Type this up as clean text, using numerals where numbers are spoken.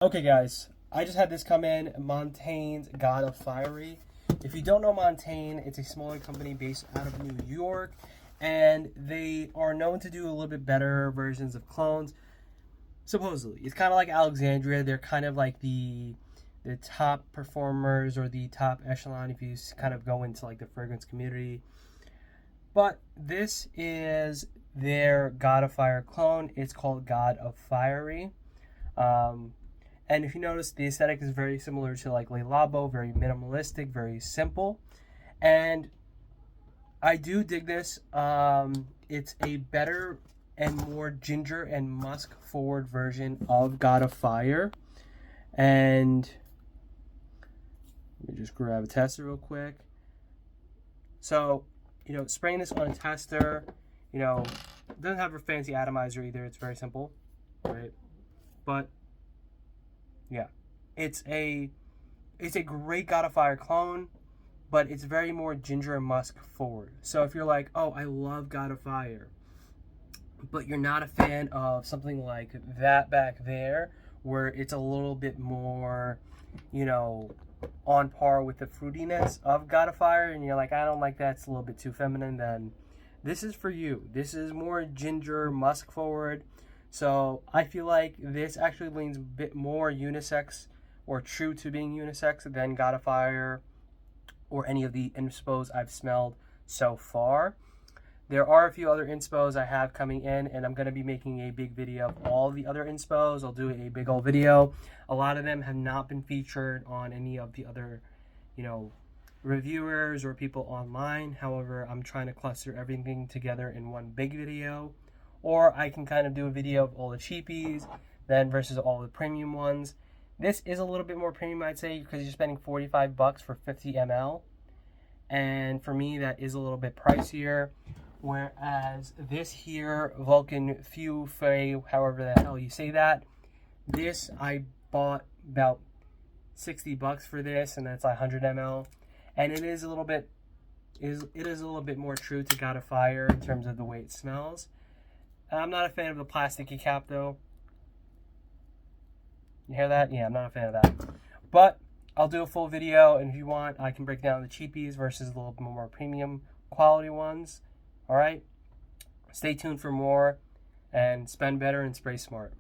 Okay, guys, I just had this come in, Montagne God of Fiery. If you don't know Montagne, it's a smaller company based out of New York, and they are known to do a little bit better versions of clones. Supposedly, it's kind of like Alexandria. They're kind of like the top performers or the top echelon if you kind of go into like the fragrance community. But this is their God of Fire clone. It's called God of Fiery. And if you notice, the aesthetic is very similar to like Le Labo, very minimalistic, very simple. And I do dig this. It's a better and more ginger and musk forward version of God of Fire. And let me just grab a tester real quick. So, spraying this on a tester, it doesn't have a fancy atomizer either. It's very simple, right? But yeah, it's a great God of Fire clone, but it's very more ginger and musk forward. So if you're like, oh, I love God of Fire, but you're not a fan of something like that back there, where it's a little bit more, on par with the fruitiness of God of Fire, and you're like, I don't like that, it's a little bit too feminine, then this is for you. This is more ginger, musk forward. So I feel like this actually leans a bit more unisex or true to being unisex than God of Fire or any of the inspos I've smelled so far. There are a few other inspos I have coming in, and I'm going to be making a big video of all the other inspos. I'll do a big old video. A lot of them have not been featured on any of the other, reviewers or people online. However, I'm trying to cluster everything together in one big video. Or I can kind of do a video of all the cheapies, then versus all the premium ones. This is a little bit more premium, I'd say, because you're spending $45 for 50 ml. And for me, that is a little bit pricier. Whereas this here, Vulcan Few Fey, however the hell you say that, this I bought about $60 for this, and that's 100 ml. And it is a little bit, more true to God of Fire in terms of the way it smells. I'm not a fan of the plasticky cap, though. You hear that? Yeah, I'm not a fan of that. But I'll do a full video, and if you want, I can break down the cheapies versus a little bit more premium quality ones. All right? Stay tuned for more, and spend better and spray smart.